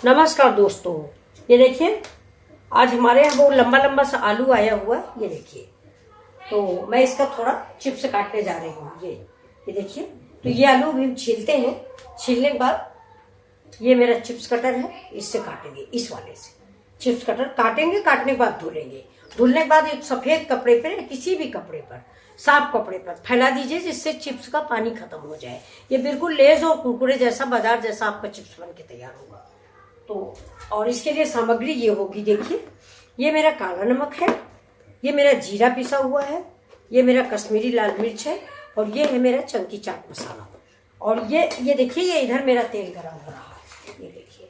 नमस्कार दोस्तों, ये देखिए आज हमारे यहाँ वो लंबा लंबा सा आलू आया हुआ है। ये देखिए, तो मैं इसका थोड़ा चिप्स काटने जा रही हूँ। ये देखिए, तो ये आलू भी छीलते हैं। छीलने के बाद ये मेरा चिप्स कटर है, इससे काटेंगे। इस वाले से चिप्स कटर काटेंगे। काटने के बाद धुलेंगे। धुलने के बाद एक सफेद कपड़े पर, किसी भी कपड़े पर, साफ कपड़े पर फैला दीजिए, जिससे चिप्स का पानी खत्म हो जाए। ये बिल्कुल लेज और कुरकुरे जैसा, बाजार जैसा आपका चिप्स बन के तैयार होगा। तो और इसके लिए सामग्री ये होगी। देखिए, ये मेरा काला नमक है, ये मेरा जीरा पिसा हुआ है, ये मेरा कश्मीरी लाल मिर्च है, और ये है मेरा चंकी चाट मसाला। और ये देखिए, ये इधर मेरा तेल गरम हो रहा है। ये देखिए,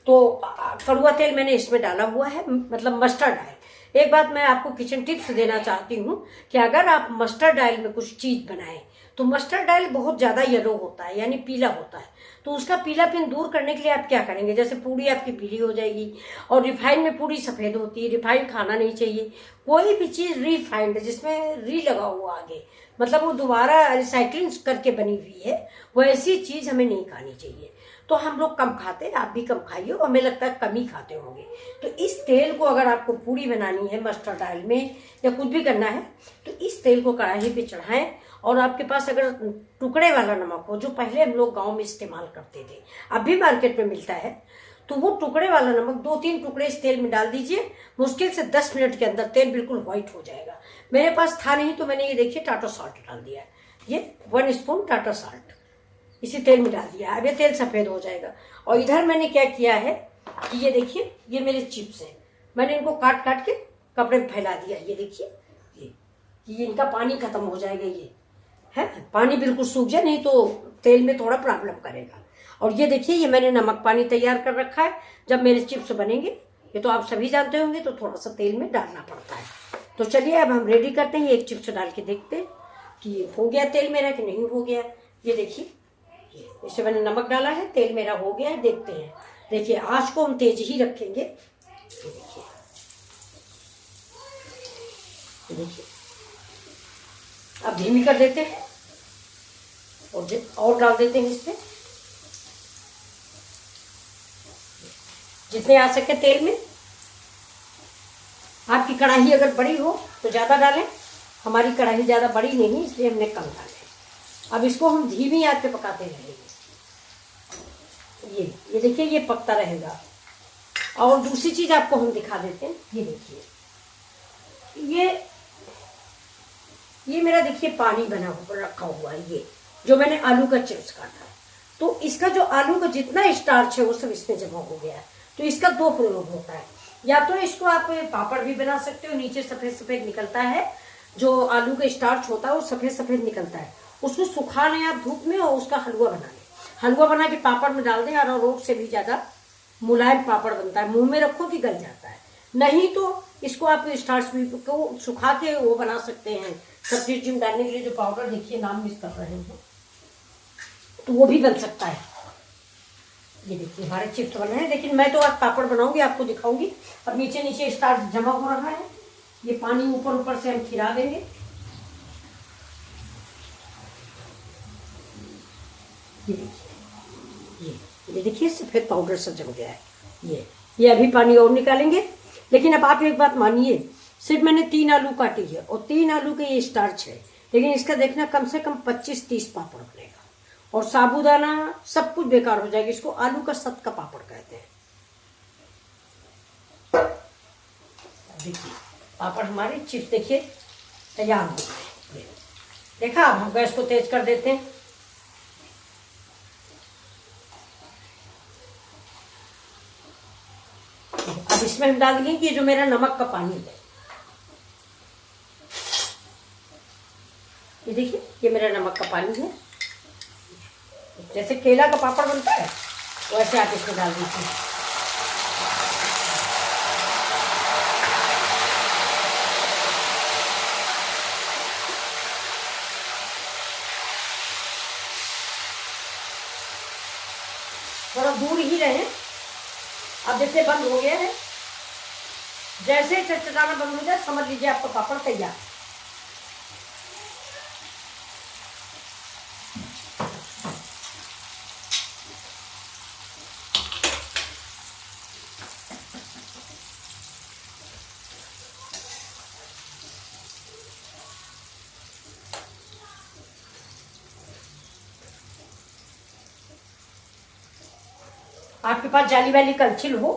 तो कड़ुआ तेल मैंने इसमें डाला हुआ है, मतलब मस्टर्ड ऑयल। एक बात मैं आपको किचन टिप्स देना चाहती हूँ कि अगर आप मस्टर्ड ऑयल में कुछ चीज बनाएं तो मस्टर्ड ऑयल बहुत ज्यादा येलो होता है, यानी पीला होता है। तो उसका पीलापन दूर करने के लिए आप क्या करेंगे, जैसे पूरी आपकी पीली हो जाएगी, और रिफाइंड में पूरी सफेद होती है। रिफाइंड खाना नहीं चाहिए। कोई भी चीज रिफाइंड जिसमें री लगा हुआ आगे, मतलब वो दोबारा रिसाइकलिंग करके बनी हुई है, वो ऐसी चीज हमें नहीं खानी चाहिए। तो हम लोग कम खाते हैं, आप भी कम खाइए, और हमें लगता है कम ही खाते होंगे। तो इस तेल को अगर आपको पूरी बनानी है मस्टर्ड ऑयल में, या कुछ भी करना है, तो इस तेल को कढ़ाई पे चढ़ाएं। और आपके पास अगर टुकड़े वाला नमक हो, जो पहले हम लोग गांव में इस्तेमाल करते थे, अब भी मार्केट में मिलता है, तो वो टुकड़े वाला नमक 2-3 टुकड़े इस तेल में डाल दीजिए। मुश्किल से 10 मिनट के अंदर तेल बिल्कुल व्हाइट हो जाएगा। मेरे पास था नहीं, तो मैंने ये देखिए टाटा सॉल्ट डाल दिया। ये 1 स्पून टाटा सॉल्ट इसी तेल में डाल दिया। अब ये तेल सफेद हो जाएगा। और इधर मैंने क्या किया है कि ये देखिए, ये मेरे चिप्स हैं, मैंने इनको काट काट के कपड़े में फैला दिया। ये देखिए, ये इनका पानी खत्म हो जाएगा। ये है, पानी बिल्कुल सूख जाए, नहीं तो तेल में थोड़ा प्रॉब्लम करेगा। और ये देखिए, ये मैंने नमक पानी तैयार कर रखा है। जब मेरे चिप्स बनेंगे, ये तो आप सभी जानते होंगे, तो थोड़ा सा तेल में डालना पड़ता है। तो चलिए अब हम रेडी करते हैं। एक चिप्स डाल के देखते हैं कि हो गया तेल मेरा कि नहीं हो गया। ये देखिए, इससे मैंने नमक डाला है, तेल मेरा हो गया है। देखते हैं। देखिए, आंच को हम तेज ही रखेंगे। देखिए, अब धीमी कर देते हैं, और डाल देते हैं इसमें जितने आ सके तेल में। आपकी कढ़ाई अगर बड़ी हो तो ज्यादा डालें। हमारी कढ़ाई ज्यादा बड़ी नहीं, इसलिए हमने कम डाले। अब इसको हम धीमी आंच पे पकाते रहेंगे। ये देखिए, ये पकता रहेगा। और दूसरी चीज आपको हम दिखा देते हैं। ये देखिए, ये मेरा देखिए पानी बना रखा हुआ है, ये जो मैंने आलू का चिप्स काटा है। तो इसका जो आलू का जितना स्टार्च है वो सब इसमें जमा हो गया है। तो इसका 2 प्रयोग होता है। या तो इसको आप पापड़ भी बना सकते हो, नीचे सफेद सफेद निकलता है, जो आलू का स्टार्च होता है वो सफेद सफेद निकलता है। उसको सुखा लें आप धूप में, और उसका हलवा बना लें। हलवा बना के पापड़ में डाल दें, और अरारोट से भी ज्यादा मुलायम पापड़ बनता है। मुंह में रखो कि गल जाता है। नहीं तो इसको आप स्टार्च को सुखा के वो बना सकते हैं, सब्जी में डालने के लिए जो पाउडर, देखिए नाम मिस कर रहे हैं, तो वो भी बन सकता है। ये देखिए, हमारे चिप्स बने हैं। लेकिन मैं तो आज पापड़ बनाऊंगी, आपको दिखाऊंगी। और नीचे नीचे स्टार्च जमा हो रहा है। ये पानी ऊपर ऊपर से हम खिला देंगे। ये देखिए, सफेद पाउडर से जम गया है। ये अभी पानी और निकालेंगे। लेकिन अब आप एक बात मानिए, सिर्फ मैंने 3 आलू काटी है, और 3 आलू के ये स्टार्च है। लेकिन इसका देखना, कम से कम 25-30 पापड़ बनेगा। और साबूदाना सब कुछ बेकार हो जाएगा। इसको आलू का सत का पापड़ कहते हैं। देखिए, पापड़ हमारे चिप्स देखिए तैयार हो गए। देखा, अब हम गैस को तेज कर देते हैं। अब इसमें हम डाल देंगे कि जो मेरा नमक का पानी है। ये देखिए, ये मेरा नमक का पानी है। जैसे केला का पापड़ बनता है, वैसे आप इसमें डाल दीजिए। थोड़ा दूर ही रहे। अब जैसे बंद हो गया है, जैसे चटचटाना बंद हो जाए, समझ लीजिए आपका पापड़ तैयार। आपके पास जाली वाली कलछिल हो,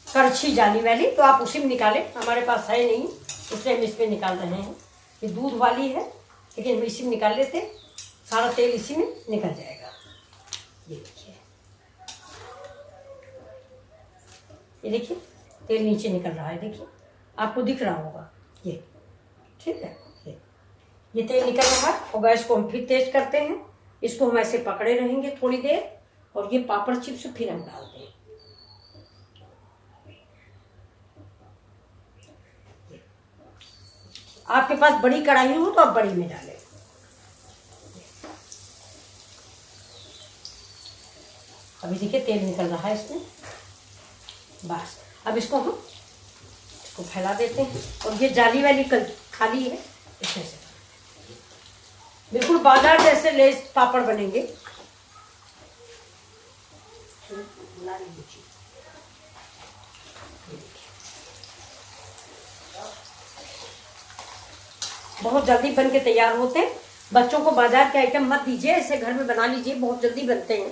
करछी जाली वाली, तो आप उसी में निकालें। हमारे पास है नहीं, इसलिए हम इसमें निकाल रहे हैं। ये दूध वाली है, लेकिन हम इसी में निकाल लेते, सारा तेल इसी में निकल जाएगा। ये देखिए, ये देखिए तेल नीचे निकल रहा है, देखिए आपको दिख रहा होगा ये, ठीक है। ये तेल निकल रहा है और गैस को हम फिर तेज करते हैं। इसको हम ऐसे पकड़े रहेंगे थोड़ी देर, और ये पापड़ चिप्स फिर हम डालते हैं। आपके पास बड़ी कढ़ाई हो तो आप बड़ी में डालें। अभी देखिए तेल निकल रहा है इसमें, बस अब इसको फैला देते हैं। और ये जाली वाली खाली है, इसमें से बिल्कुल बाजार जैसे लेस पापड़ बनेंगे। बहुत जल्दी बन के तैयार होते हैं। बच्चों को बाजार के आइटम मत दीजिए, ऐसे घर में बना लीजिए, बहुत जल्दी बनते हैं।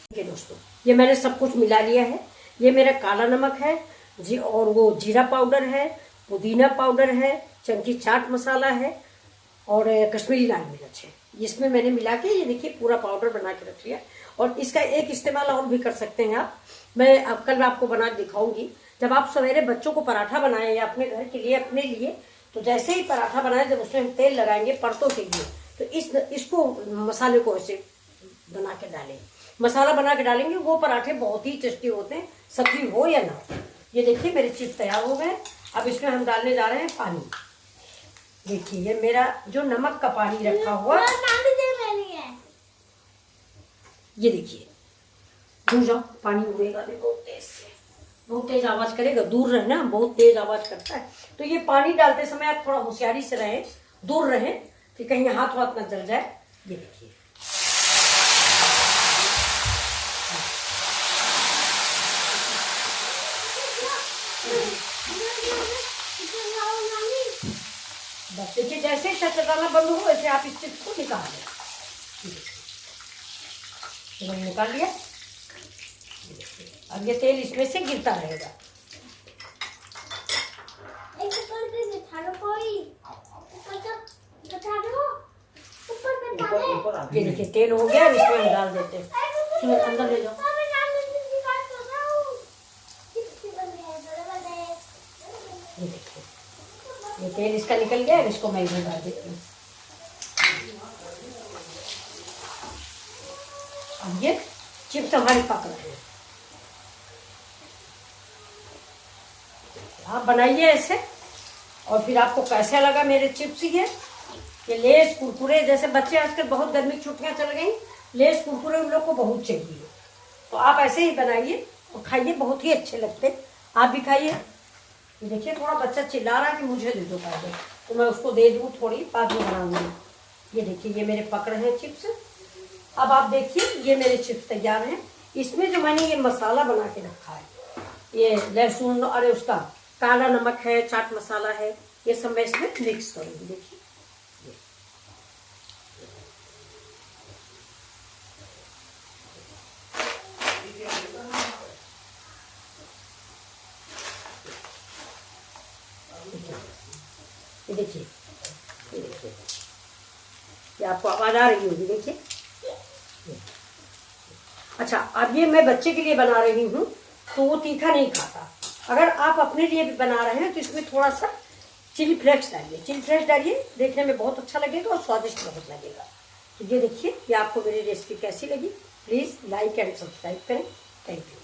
ठीक है दोस्तों, ये मैंने सब कुछ मिला लिया है। ये मेरा काला नमक है जी, और वो जीरा पाउडर है, पुदीना पाउडर है, चमकी चाट मसाला है, और कश्मीरी लाल मिर्च है। इसमें मैंने मिला के ये देखिए पूरा पाउडर बना के रख लिया। और इसका एक इस्तेमाल और भी कर सकते हैं आप, मैं अब कल आपको बना दिखाऊंगी। जब आप सवेरे बच्चों को पराठा बनाएं या अपने घर के लिए, अपने लिए, तो जैसे ही पराठा बनाए, जब उसमें हम तेल लगाएंगे परतों के लिए, तो इसको मसाले को ऐसे बना के डालें। मसाला बना के डालेंगे, वो पराठे बहुत ही टेस्टी होते हैं, सब्जी हो या ना। ये देखिए मेरे चिप्स तैयार हो गए। अब इसमें हम डालने जा रहे हैं पानी। देखिए ये मेरा जो नमक का पानी रखा हुआ, ये देखिए, दूर जाओ, पानी उड़ेगा बहुत तेज से, बहुत तेज आवाज करेगा, दूर रहना, बहुत तेज आवाज करता है। तो ये पानी डालते समय आप थोड़ा होशियारी से रहें, दूर रहें, कि कहीं हाथ वाथ ना जल जाए। ये देखिए बस, देखिए जैसे चटकाना बंद हो वैसे आप इस चिप्स को निकाल लें। मैंने निकाल लिया। अब ये तेल इसमें से गिरता रहेगा। ये देखिए तेल हो गया, इसमें हम डाल देते हैं। चलो अंदर ले जाओ। ये देखिए ये तेल इसका निकल गया, इसको मैं इधर डाल देती हूँ। अब ये चिप्स हमारे पक रहे हैं। आप बनाइए ऐसे, और फिर आपको कैसा लगा मेरे चिप्स। ये लेस कुरकुरे, जैसे बच्चे आजकल बहुत गर्मी की छुट्टियां चल गई, लेस कुरकुरे उन लोग को बहुत चाहिए, तो आप ऐसे ही बनाइए और खाइए, बहुत ही अच्छे लगते। आप भी खाइए। देखिए थोड़ा बच्चा चिल्ला रहा है कि मुझे दे दो पैसे, तो मैं उसको दे दूँ, थोड़ी बाद में बनाऊंगी। ये देखिए ये मेरे पक रहे हैं चिप्स। अब आप देखिए ये मेरे चिप्स तैयार हैं। इसमें जो मैंने ये मसाला बना के रखा है, ये लहसुन, अरे उसका काला नमक है, चाट मसाला है, ये सब मैं इसमें मिक्स करूंगी। देखिए ये देखिए, ये देखिए, ये आपको आवाज आ रही होगी। देखिए अच्छा, अब ये मैं बच्चे के लिए बना रही हूँ, तो वो तीखा नहीं खाता। अगर आप अपने लिए भी बना रहे हैं तो इसमें थोड़ा सा चिली फ्लेक्स डालिए। चिली फ्लेक्स डालिए, देखने में बहुत अच्छा लगेगा और स्वादिष्ट बहुत लगेगा। तो ये देखिए, ये आपको मेरी रेसिपी कैसी लगी, प्लीज़ लाइक एंड सब्सक्राइब करें। Thank you.